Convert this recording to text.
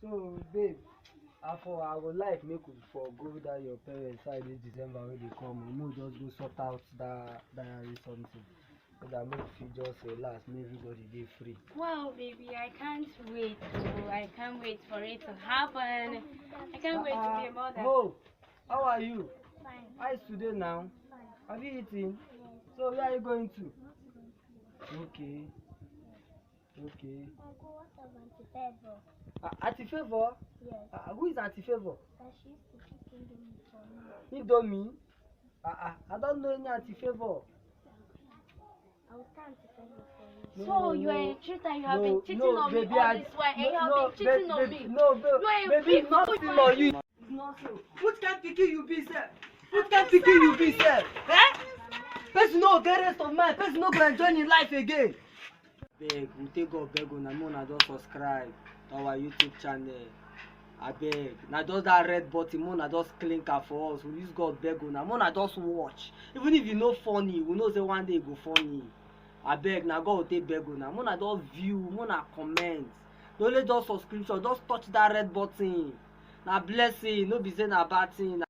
So babe, I would like make we for go that your parents side this December when they come. We no just go sort out that diary something. So that make you just relax, make everybody dey free. Wow, baby, I can't wait. Oh, I can't wait for it to happen. I can't wait to be a mother. Mo, how are you? Fine. How is today now? Fine. Have you eaten? Yes. So where are you going to? Okay. Okay. Uncle, what of Auntie Favor? Auntie Favor? Yes. Who is Auntie Favor? That she used to cook Indomie for me. Indomie? I don't know any Auntie Favor. I will tell Auntie Favor for you. So you are a cheater. You have been cheating on me baby, all this while, and you have been cheating on me. No, You are a baby, big nothing fool. on you. It's not so. What kind of pikin you be, sir? What kind of pikin you be, sir? Eh? Person no get rest of mind. Person no go enjoy in life again. Beg, we take God beg una, make una just subscribe to our YouTube channel. Abeg, na just that red button, make una just click am for us. We use God beg una, make una just watch. Even if e no funny, we know say one day e go funny. Abeg, na God go take beg una, make una just view, make una comment. No only just subscription, just touch that red button. Na blessing, no be say na bad thing.